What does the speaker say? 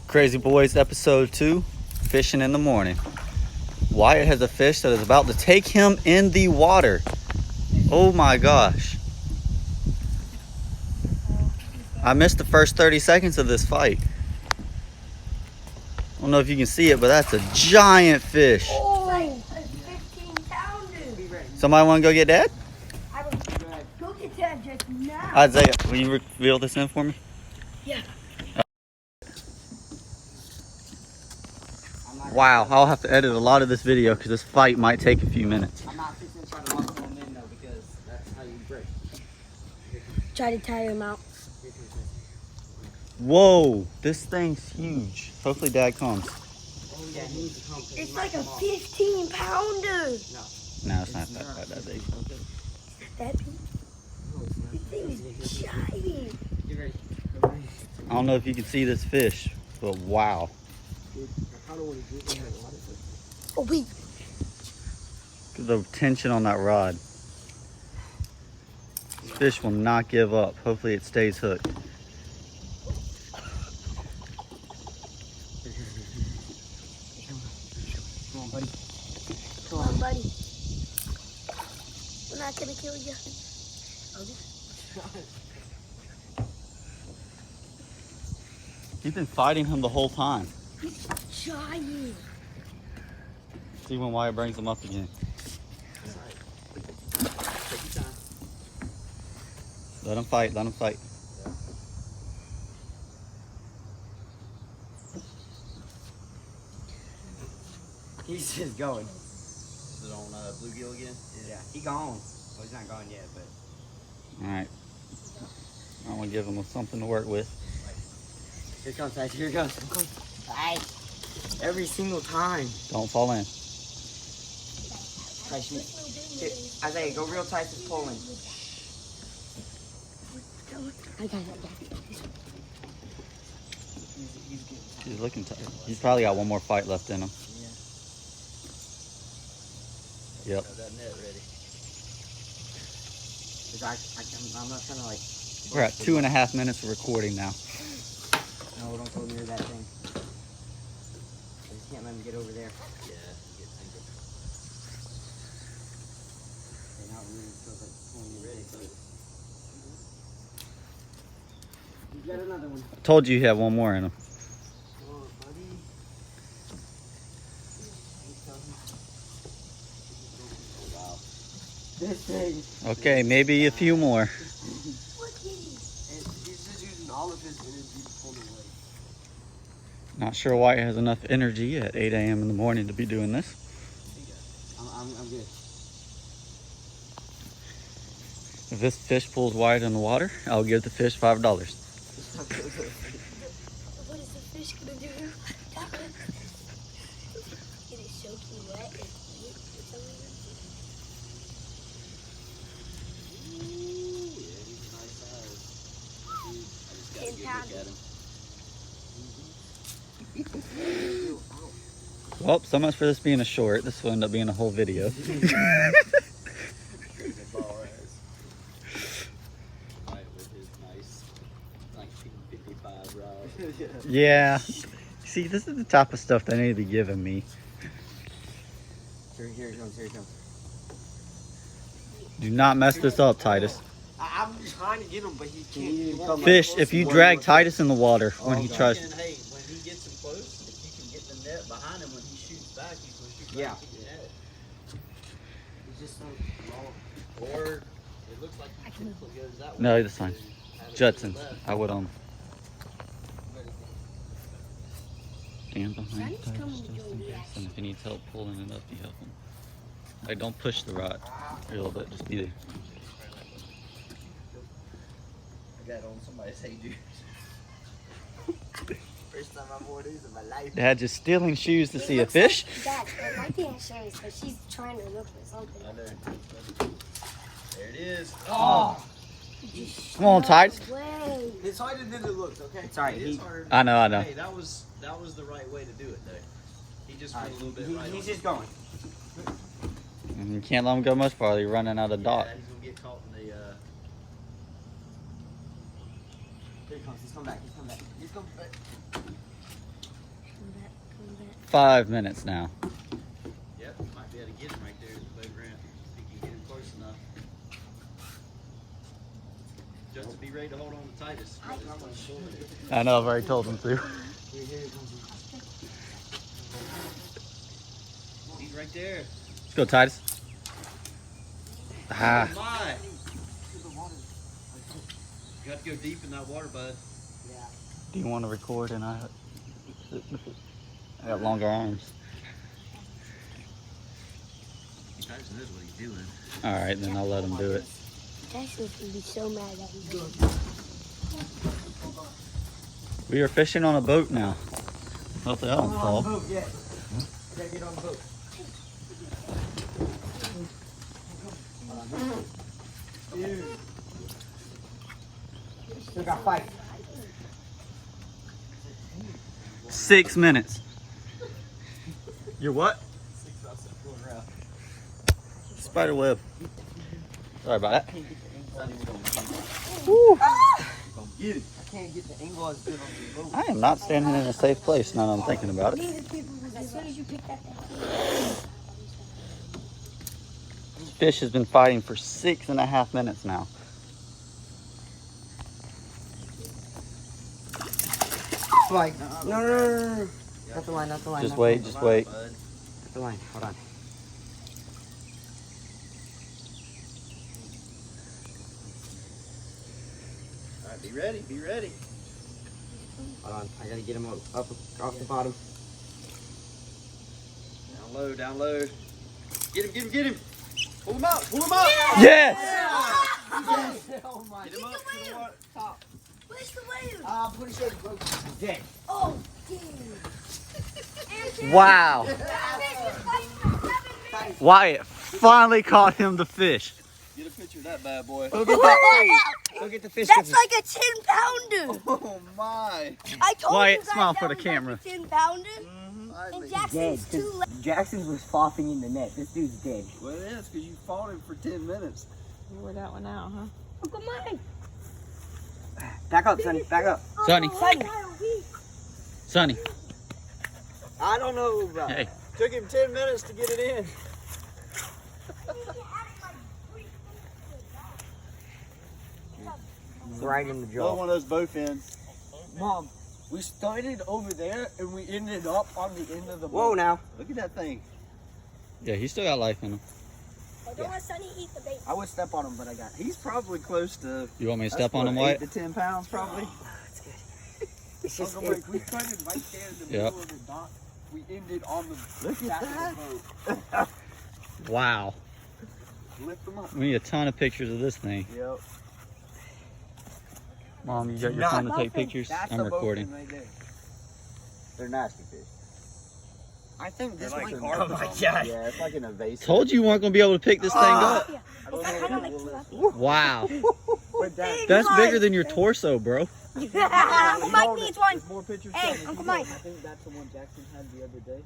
Crazy Boys episode 2, fishing in the morning. Wyatt has a fish that is about to take him in the water. Oh my gosh. I missed the first 30 seconds of this fight. I don't know if you can see it, but that's a giant fish. Oh, like a 15-pounder. Somebody want to go get Dad? I will go get that just now. Isaiah, will you reveal this in for me? Yeah. Wow, I'll have to edit a lot of this video because this fight might take a few minutes. I'm not fixing to try to lock them in though because that's how you break. Try to tire him out. Whoa, this thing's huge. Hopefully Dad comes. Oh yeah, he needs to come. It's like a 15-pounder. No, it's not that big. That big? This thing is giant. You ready? I don't know if you can see this fish, but wow. Oh, wait. Look at the tension on that rod. This fish will not give up. Hopefully it stays hooked. Come on, buddy. Come on, buddy. We're not going to kill you. You've been fighting him the whole time. He's giant. See when Wyatt brings him up again. Take your time. Let him fight, let him fight. He's just going. Is it on bluegill again? Yeah, he gone. Well, he's not gone yet, but. Alright. I want to give him something to work with. Here it comes, guys. Here it goes. Bye. Every single time. Don't fall in. Here, Isaiah, go real tight to pulling. I got it. He's getting tight. He's looking tired. He's probably got one more fight left in him. Yep. Have that net ready. I'm not trying to like. We're at 2.5 minutes of recording now. No, don't go near that thing. I just can't let him get over there. Yeah, get tangled. Okay, now it really feels like pulling you ready. You got another one. I told you he had one more in him. Come on, buddy. Oh, wow. This thing. Okay, maybe a few more. He's just using all of his energy to pull away. Not sure Wyatt has enough energy at 8 a.m. in the morning to be doing this. I'm good. If this fish pulls Wyatt in the water, I'll give the fish $5. What is the fish going to do? It is soaking wet and cute for some reason. Ooh, yeah, he's a nice size. Dude, I just got a 10 good look at him. Well, so much for this being a short. This will end up being a whole video. Yeah. See, this is the type of stuff they need to be giving me. Here he comes, here he comes. Do not mess this up, Titus. I'm trying to get him, but he can't. Fish, if you drag Titus in the water when he tries. Hey, when he gets him close, if you can get the net behind him when he shoots back, he's going to shoot back. Yeah. To your net. He's just so long. Or it looks like he typically goes that way. No, this time. Have it Judson, to the left. I would stand behind Sonny's Titus coming to just join in the case. action. And if he needs help pulling it up, you help him. Like, don't push the rod a little bit, just be there. I got on somebody's hey dude. First time I've worn these in my life. Dad just stealing shoes to It see a looks fish. Like that, but my thing shows, so she's trying to look for something. I know. There it is. Oh! Come on, Titus. Way. It's harder than it looks, okay? It's alright, It he- is hard. I know. Hey, that was the right way to do it, though. He just went a little bit right. He's on just going. And you can't let him go much farther. You're running out of dot. Yeah, he's gonna get caught in the. Here he comes. He's coming back. He's coming back. He's coming back. 5 minutes now. Yep, might be able to get him right there at the boat ramp if he can get him close enough. Just to be ready to hold on to Titus. I know, I've already told him to. He's right there. Let's go, Titus. Ah, Oh my! You got to go deep in that water, bud. do you want to record? And I got longer arms. Titus knows what he's doing. All right, then I'll let him do it. Jackson's gonna be so mad that he's doing We are fishing on a boat now. Hope that don't fall. Boat, yeah. Gotta get on the boat. Dude. Still got fight. 6 minutes. You're what? Spider web. Sorry about that. Woo. I can't get the angle as good on the boat. I am not standing in a safe place now that I'm thinking about it. As soon as you pick that thing. This fish has been fighting for 6.5 minutes now. Like, no. Not the line, not the line. Just not wait, the line. just wait. Not the line, hold on. Alright, be ready, be ready. Hold on, I gotta get him up off the bottom. Down low, down low. Get him, get him, get him. Pull him out, pull him out. Yes! Oh my. Get him up to the water, top. Where's the wave? I'm pretty sure the boat is dead. Oh, dude. Wow. Wyatt finally caught him the fish. Get a picture of that bad boy. Go get that fish. Go get the fish. That's like a 10-pounder. Oh my. I told Wyatt, you guys smile that for the was camera. Like a 10-pounder. And Dead. Jackson's too late. Jackson's was flopping in the net. This dude's dead. Well, that's because you fought him for 10 minutes. You wore that one out, huh? Uncle Mike. Back up, Sonny. Back up. Sonny. Sonny. I don't know about Hey. Took him 10 minutes to get it in. right in the Blow jaw. one of those both ends. Mom, we started over there and we ended up on the end of the Whoa boat. now. Look at that thing. Yeah, he's still got life in him. Oh, don't let Sonny eat the bait. I would step on him, but I got He's probably close to. You want me to that's step on what, him, Wyatt? 8 to 10 pounds, probably. It's just Uncle Mike, we started right there in the Yep. middle of the dock. We ended on the Look at back that. of the boat. Wow. Lift them up. We need a ton of pictures of this thing. Yep. Mom, you got your phone to take Nothing. pictures? That's I'm the boat recording. fin right there. They're nasty fish. I think this They're might like carve Oh my something. God. Yeah, it's like an evasive. Told you weren't going to be able to pick this thing up. Yeah. I don't It's know kind of what like it will tilapia. Wow. But that, That's bigger than your torso, bro. Uncle Mike needs one. There's more pictures Hey, coming. Uncle Mike. I think that's the one Jackson had the other day.